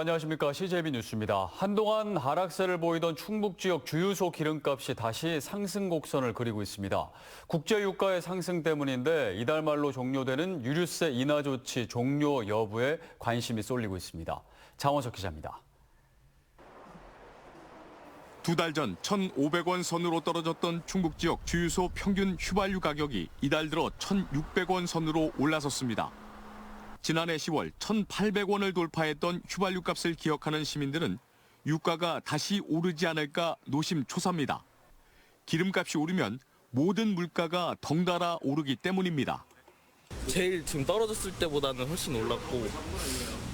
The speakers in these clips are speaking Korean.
안녕하십니까. CJB 뉴스입니다. 한동안 하락세를 보이던 충북 지역 주유소 기름값이 다시 상승 곡선을 그리고 있습니다. 국제유가의 상승 때문인데 이달 말로 종료되는 유류세 인하 조치 종료 여부에 관심이 쏠리고 있습니다. 장원석 기자입니다. 두 달 전 1,500원 선으로 떨어졌던 충북 지역 주유소 평균 휘발유 가격이 이달 들어 1,600원 선으로 올라섰습니다. 지난해 10월 1,800원을 돌파했던 휘발유 값을 기억하는 시민들은 유가가 다시 오르지 않을까 노심초사입니다. 기름값이 오르면 모든 물가가 덩달아 오르기 때문입니다. 제일 지금 떨어졌을 때보다는 훨씬 올랐고,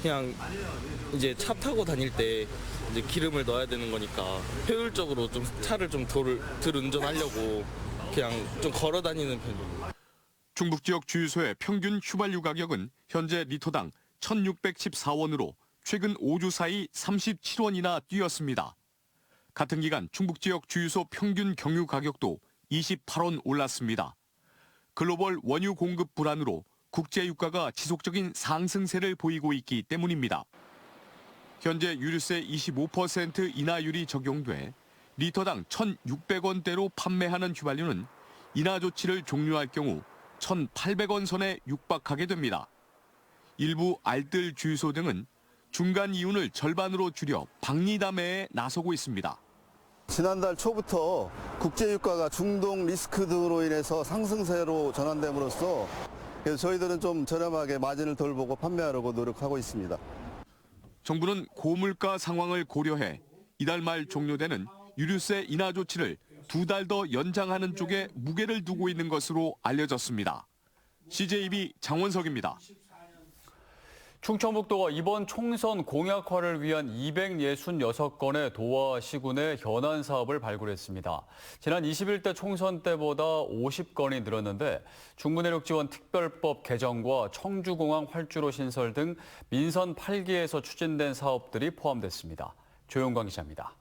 그냥 이제 차 타고 다닐 때 이제 기름을 넣어야 되는 거니까 효율적으로 좀 차를 좀 덜 운전하려고 그냥 좀 걸어 다니는 편입니다. 충북 지역 주유소의 평균 휘발유 가격은 현재 리터당 1,614원으로 최근 5주 사이 37원이나 뛰었습니다. 같은 기간 충북 지역 주유소 평균 경유 가격도 28원 올랐습니다. 글로벌 원유 공급 불안으로 국제 유가가 지속적인 상승세를 보이고 있기 때문입니다. 현재 유류세 25% 인하율이 적용돼 리터당 1,600원대로 판매하는 휘발유는 인하 조치를 종료할 경우 1,800원 선에 육박하게 됩니다. 일부 알뜰 주유소 등은 중간 이윤을 절반으로 줄여 박리담회에 나서고 있습니다. 지난달 초부터 국제유가가 중동 리스크 등으로 인해서 상승세로 전환됨으로써 저희들은 좀 저렴하게 마진을 덜 보고 판매하려고 노력하고 있습니다. 정부는 고물가 상황을 고려해 이달 말 종료되는 유류세 인하 조치를 2달 더 연장하는 쪽에 무게를 두고 있는 것으로 알려졌습니다. CJB 장원석입니다. 충청북도가 이번 총선 공약화를 위한 266건의 도와 시군의 현안 사업을 발굴했습니다. 지난 21대 총선 때보다 50건이 늘었는데 중부내륙 지원 특별법 개정과 청주공항 활주로 신설 등 민선 8기에서 추진된 사업들이 포함됐습니다. 조용광 기자입니다.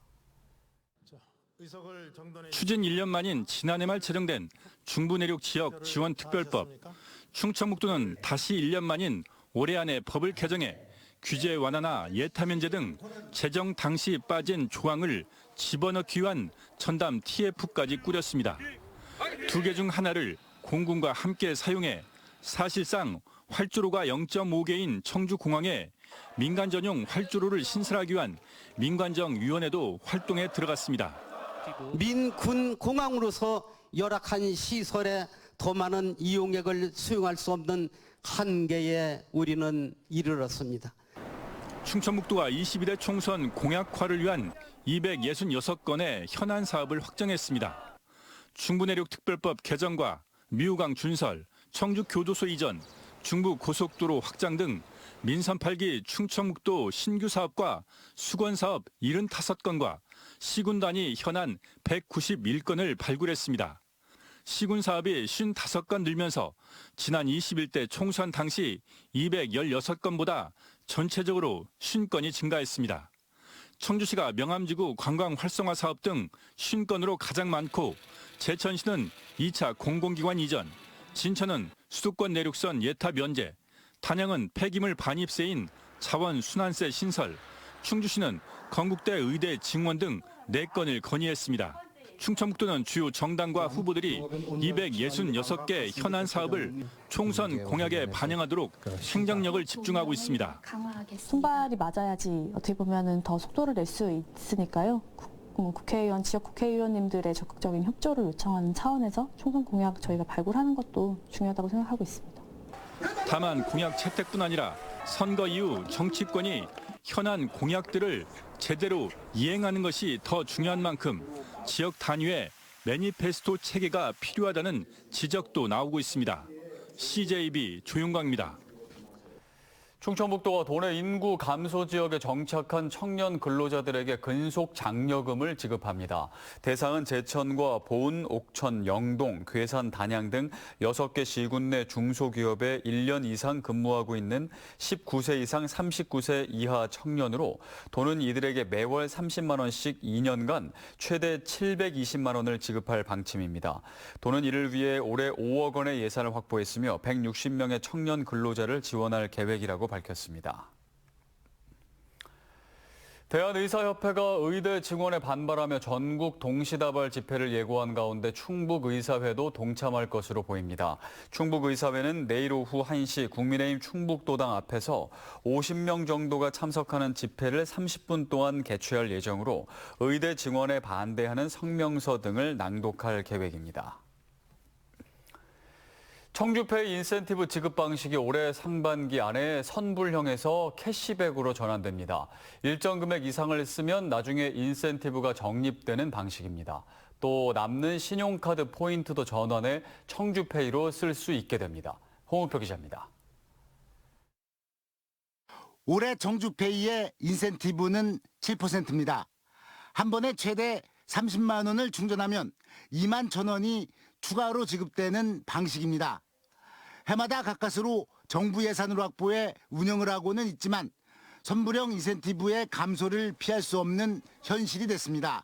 추진 1년 만인 지난해 말 제정된 중부내륙 지역 지원 특별법. 충청북도는 다시 1년 만인 올해 안에 법을 개정해 규제 완화나 예타 면제 등 제정 당시 빠진 조항을 집어넣기 위한 전담 TF까지 꾸렸습니다. 두 개 중 하나를 공군과 함께 사용해 사실상 활주로가 0.5개인 청주공항에 민간 전용 활주로를 신설하기 위한 민관정위원회도 활동에 들어갔습니다. 민군 공항으로서 열악한 시설에 더 많은 이용객을 수용할 수 없는 한계에 우리는 이르렀습니다. 충청북도가 22대 총선 공약화를 위한 266건의 현안 사업을 확정했습니다. 중부내륙 특별법 개정과 미우강 준설, 청주 교도소 이전, 중부 고속도로 확장 등 민선 8기 충청북도 신규 사업과 수건 사업 75건과 시군 단위 현안 191건을 발굴했습니다. 시군 사업이 55건 늘면서 지난 21대 총선 당시 216건보다 전체적으로 50건이 증가했습니다. 청주시가 명암지구 관광 활성화 사업 등 50건으로 가장 많고 제천시는 2차 공공기관 이전, 진천은 수도권 내륙선 예타 면제, 단양은 폐기물 반입세인 자원순환세 신설, 충주시는 건국대 의대 증원 등 4건을 건의했습니다. 충청북도는 주요 정당과 후보들이 266개 현안 사업을 총선 공약에 반영하도록 행정력을 집중하고 있습니다. 손발이 맞아야지 어떻게 보면 더 속도를 낼 수 있으니까요. 국회의원, 지역 국회의원님들의 적극적인 협조를 요청하는 차원에서 총선 공약 저희가 발굴하는 것도 중요하다고 생각하고 있습니다. 다만 공약 채택뿐 아니라 선거 이후 정치권이 현안 공약들을 제대로 이행하는 것이 더 중요한 만큼 지역 단위의 매니페스토 체계가 필요하다는 지적도 나오고 있습니다. CJB 조용광입니다. 충청북도가 도내 인구 감소 지역에 정착한 청년 근로자들에게 근속 장려금을 지급합니다. 대상은 제천과 보은, 옥천, 영동, 괴산, 단양 등 6개 시군 내 중소기업에 1년 이상 근무하고 있는 19세 이상 39세 이하 청년으로 도는 이들에게 매월 30만 원씩 2년간 최대 720만 원을 지급할 방침입니다. 도는 이를 위해 올해 5억 원의 예산을 확보했으며 160명의 청년 근로자를 지원할 계획이라고 밝혔습니다. 대한의사협회가 의대 증원에 반발하며 전국 동시다발 집회를 예고한 가운데 충북의사회도 동참할 것으로 보입니다. 충북의사회는 내일 오후 1시 국민의힘 충북도당 앞에서 50명 정도가 참석하는 집회를 30분 동안 개최할 예정으로 의대 증원에 반대하는 성명서 등을 낭독할 계획입니다. 청주페이 인센티브 지급 방식이 올해 상반기 안에 선불형에서 캐시백으로 전환됩니다. 일정 금액 이상을 쓰면 나중에 인센티브가 적립되는 방식입니다. 또 남는 신용카드 포인트도 전환해 청주페이로 쓸 수 있게 됩니다. 홍우표 기자입니다. 올해 청주페이의 인센티브는 7%입니다. 한 번에 최대 30만 원을 충전하면 2만 1천 원이 추가로 지급되는 방식입니다. 해마다 가까스로 정부 예산으로 확보해 운영을 하고는 있지만 선불형 인센티브의 감소를 피할 수 없는 현실이 됐습니다.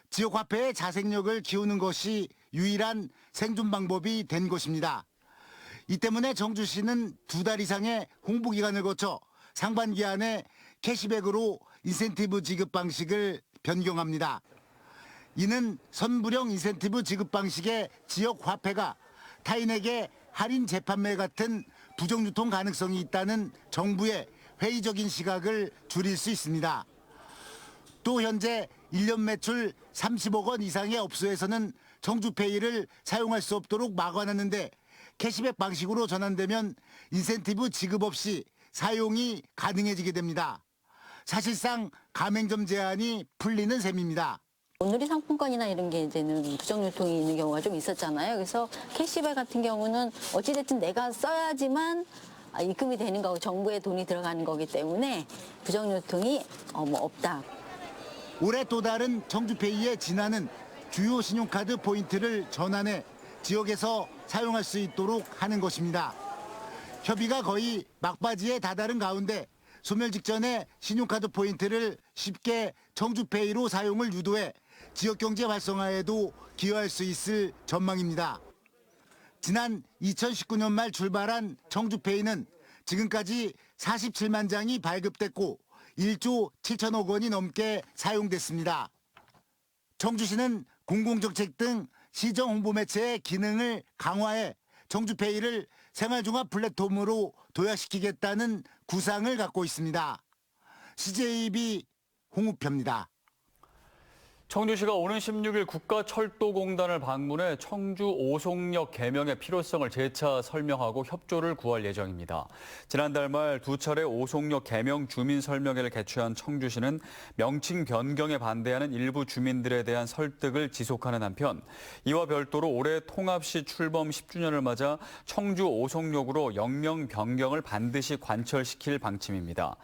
지역화폐의 자생력을 키우는 것이 유일한 생존 방법이 된 것입니다. 이 때문에 청주시는 2달 이상의 홍보 기간을 거쳐 상반기 안에 캐시백으로 인센티브 지급 방식을 변경합니다. 이는 선불형 인센티브 지급 방식의 지역 화폐가 타인에게 할인 재판매 같은 부정유통 가능성이 있다는 정부의 회의적인 시각을 줄일 수 있습니다. 또 현재 1년 매출 30억 원 이상의 업소에서는 청주페이를 사용할 수 없도록 막아놨는데 캐시백 방식으로 전환되면 인센티브 지급 없이 사용이 가능해지게 됩니다. 사실상 가맹점 제한이 풀리는 셈입니다. 온누리 상품권이나 이런 게 이제는 부정유통이 있는 경우가 좀 있었잖아요. 그래서 캐시백 같은 경우는 어찌됐든 내가 써야지만 입금이 되는 거고 정부에 돈이 들어가는 거기 때문에 부정유통이 없다. 올해 또 다른 청주페이의 진화는 주요 신용카드 포인트를 전환해 지역에서 사용할 수 있도록 하는 것입니다. 협의가 거의 막바지에 다다른 가운데 소멸 직전에 신용카드 포인트를 쉽게 청주페이로 사용을 유도해 지역경제 활성화에도 기여할 수 있을 전망입니다. 지난 2019년 말 출발한 청주페이는 지금까지 47만 장이 발급됐고 1조 7천억 원이 넘게 사용됐습니다. 청주시는 공공정책 등 시정 홍보 매체의 기능을 강화해 청주페이를 생활종합 플랫폼으로 도약시키겠다는 구상을 갖고 있습니다. CJB 홍우표입니다. 청주시가 오는 16일 국가철도공단을 방문해 청주 오송역 개명의 필요성을 재차 설명하고 협조를 구할 예정입니다. 지난달 말 2차례 오송역 개명 주민 설명회를 개최한 청주시는 명칭 변경에 반대하는 일부 주민들에 대한 설득을 지속하는 한편 이와 별도로 올해 통합시 출범 10주년을 맞아 청주 오송역으로 역명 변경을 반드시 관철시킬 방침입니다.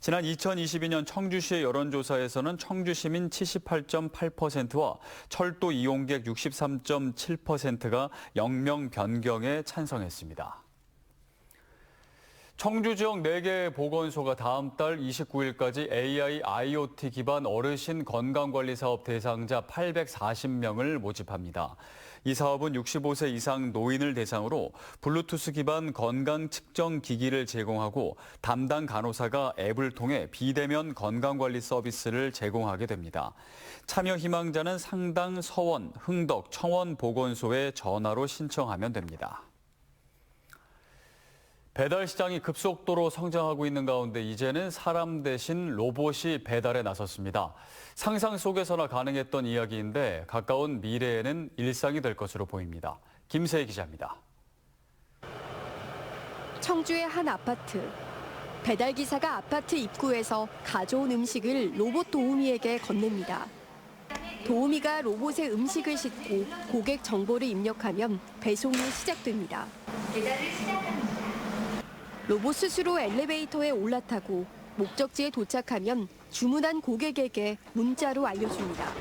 지난 2022년 청주시의 여론조사에서는 청주시민 78.8%와 철도 이용객 63.7%가 역명 변경에 찬성했습니다. 청주 지역 4개 보건소가 다음 달 29일까지 AI, IoT 기반 어르신 건강관리 사업 대상자 840명을 모집합니다. 이 사업은 65세 이상 노인을 대상으로 블루투스 기반 건강 측정 기기를 제공하고 담당 간호사가 앱을 통해 비대면 건강관리 서비스를 제공하게 됩니다. 참여 희망자는 상당, 서원, 흥덕, 청원 보건소에 전화로 신청하면 됩니다. 배달 시장이 급속도로 성장하고 있는 가운데 이제는 사람 대신 로봇이 배달에 나섰습니다. 상상 속에서나 가능했던 이야기인데 가까운 미래에는 일상이 될 것으로 보입니다. 김세희 기자입니다. 청주의 한 아파트. 배달기사가 아파트 입구에서 가져온 음식을 로봇 도우미에게 건넵니다. 도우미가 로봇에 음식을 싣고 고객 정보를 입력하면 배송이 시작됩니다. 배달을 시작합니다. 로봇 스스로 엘리베이터에 올라타고 목적지에 도착하면 주문한 고객에게 문자로 알려줍니다.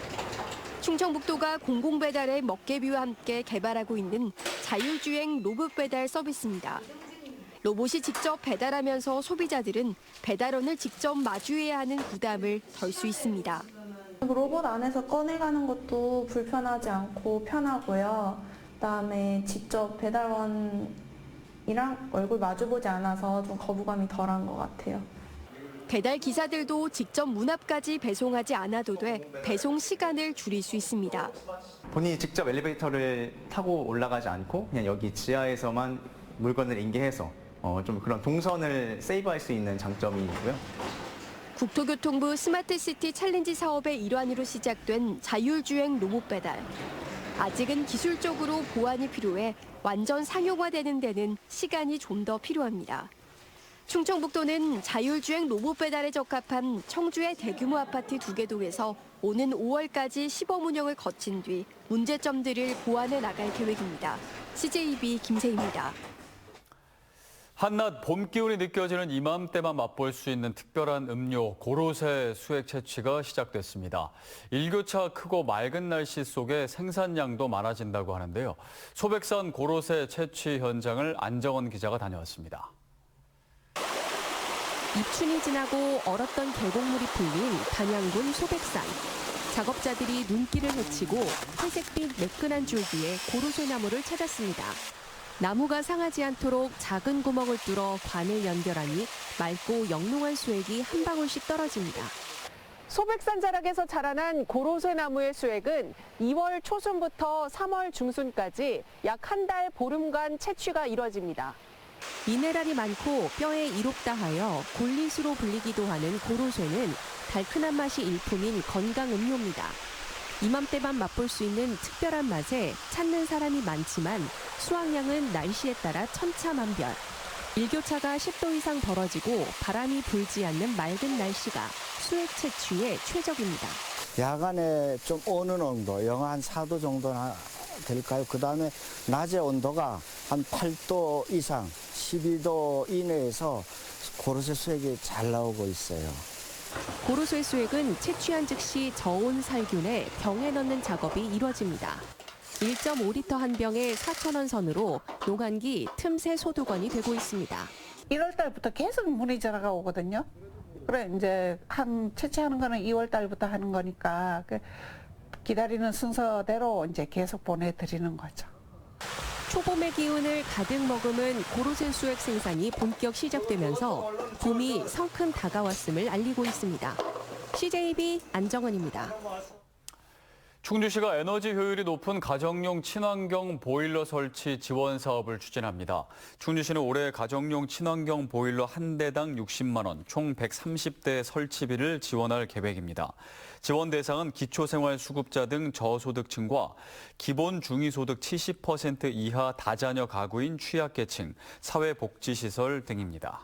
충청북도가 공공배달의 먹개비와 함께 개발하고 있는 자율주행 로봇 배달 서비스입니다. 로봇이 직접 배달하면서 소비자들은 배달원을 직접 마주해야 하는 부담을 덜 수 있습니다. 로봇 안에서 꺼내가는 것도 불편하지 않고 편하고요. 그다음에 직접 배달원이랑 얼굴 마주보지 않아서 좀 거부감이 덜한 것 같아요. 배달 기사들도 직접 문 앞까지 배송하지 않아도 돼 배송 시간을 줄일 수 있습니다. 본인이 직접 엘리베이터를 타고 올라가지 않고 그냥 여기 지하에서만 물건을 인계해서 좀 그런 동선을 세이브할 수 있는 장점이 있고요. 국토교통부 스마트시티 챌린지 사업의 일환으로 시작된 자율주행 로봇 배달. 아직은 기술적으로 보완이 필요해 완전 상용화되는 데는 시간이 좀 더 필요합니다. 충청북도는 자율주행 로봇 배달에 적합한 청주의 대규모 아파트 2개 동에서 오는 5월까지 시범 운영을 거친 뒤 문제점들을 보완해 나갈 계획입니다. CJB 김세희입니다. 한낮 봄 기운이 느껴지는 이맘때만 맛볼 수 있는 특별한 음료 고로쇠 수액 채취가 시작됐습니다. 일교차 크고 맑은 날씨 속에 생산량도 많아진다고 하는데요. 소백산 고로쇠 채취 현장을 안정원 기자가 다녀왔습니다. 입춘이 지나고 얼었던 계곡물이 풀린 단양군 소백산. 작업자들이 눈길을 헤치고 회색빛 매끈한 줄기에 고로쇠 나무를 찾았습니다. 나무가 상하지 않도록 작은 구멍을 뚫어 관을 연결하니 맑고 영롱한 수액이 한 방울씩 떨어집니다. 소백산 자락에서 자라난 고로쇠 나무의 수액은 2월 초순부터 3월 중순까지 약 한 달 보름간 채취가 이뤄집니다. 미네랄이 많고 뼈에 이롭다 하여 골릿으로 불리기도 하는 고로쇠는 달큰한 맛이 일품인 건강 음료입니다. 이맘때만 맛볼 수 있는 특별한 맛에 찾는 사람이 많지만 수확량은 날씨에 따라 천차만별. 일교차가 10도 이상 벌어지고 바람이 불지 않는 맑은 날씨가 수액 채취에 최적입니다. 야간에 좀 오는 온도, 영하 한 4도 정도나 될까요? 그다음에 낮의 온도가 한 8도 이상, 12도 이내에서 고로쇠 수액이 잘 나오고 있어요. 고로쇠 수액은 채취한 즉시 저온 살균에 병에 넣는 작업이 이뤄집니다. 1.5리터 한 병에 4,000원 선으로 농한기 틈새 소득원이 되고 있습니다. 1월 달부터 계속 문의 전화가 오거든요. 그래 이제 채취하는 거는 2월 달부터 하는 거니까 기다리는 순서대로 이제 계속 보내드리는 거죠. 초봄의 기운을 가득 머금은 고로쇠 수액 생산이 본격 시작되면서 봄이 성큼 다가왔음을 알리고 있습니다. CJB 안정원입니다. 충주시가 에너지 효율이 높은 가정용 친환경 보일러 설치 지원 사업을 추진합니다. 충주시는 올해 가정용 친환경 보일러 한 대당 60만 원, 총 130대 설치비를 지원할 계획입니다. 지원 대상은 기초생활수급자 등 저소득층과 기본 중위소득 70% 이하 다자녀 가구인 취약계층, 사회복지시설 등입니다.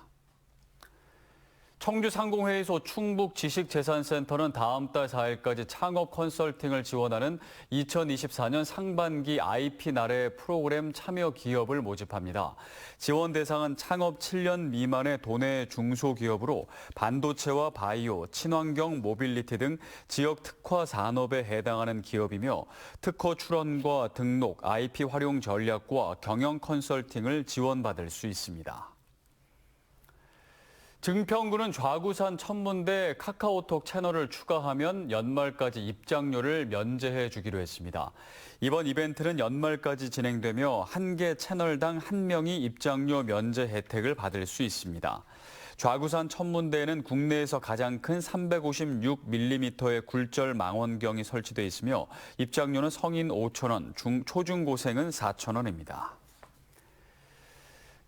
청주상공회의소 충북지식재산센터는 다음 달 4일까지 창업 컨설팅을 지원하는 2024년 상반기 IP 나래 프로그램 참여 기업을 모집합니다. 지원 대상은 창업 7년 미만의 도내 중소기업으로 반도체와 바이오, 친환경 모빌리티 등 지역 특화 산업에 해당하는 기업이며 특허 출원과 등록, IP 활용 전략과 경영 컨설팅을 지원받을 수 있습니다. 증평구는 좌구산 천문대 카카오톡 채널을 추가하면 연말까지 입장료를 면제해 주기로 했습니다. 이번 이벤트는 연말까지 진행되며 한 개 채널당 한 명이 입장료 면제 혜택을 받을 수 있습니다. 좌구산 천문대에는 국내에서 가장 큰 356mm의 굴절 망원경이 설치돼 있으며 입장료는 성인 5,000원, 초중고생은 4,000원입니다.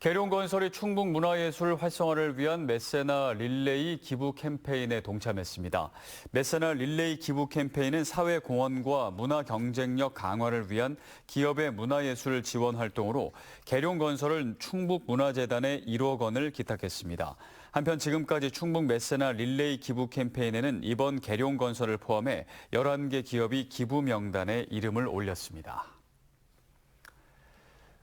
계룡건설이 충북문화예술 활성화를 위한 메세나 릴레이 기부 캠페인에 동참했습니다. 메세나 릴레이 기부 캠페인은 사회공헌과 문화 경쟁력 강화를 위한 기업의 문화예술 지원 활동으로 계룡건설은 충북문화재단에 1억 원을 기탁했습니다. 한편 지금까지 충북 메세나 릴레이 기부 캠페인에는 이번 계룡건설을 포함해 11개 기업이 기부 명단에 이름을 올렸습니다.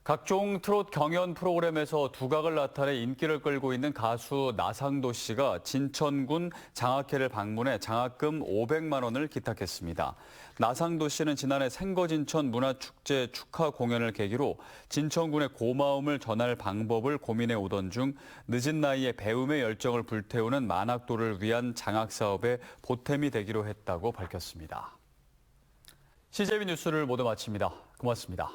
각종 트롯 경연 프로그램에서 두각을 나타내 인기를 끌고 있는 가수 나상도 씨가 진천군 장학회를 방문해 장학금 500만 원을 기탁했습니다. 나상도 씨는 지난해 생거진천 문화축제 축하 공연을 계기로 진천군의 고마움을 전할 방법을 고민해 오던 중 늦은 나이에 배움의 열정을 불태우는 만학도를 위한 장학사업에 보탬이 되기로 했다고 밝혔습니다. CJB 뉴스를 모두 마칩니다. 고맙습니다.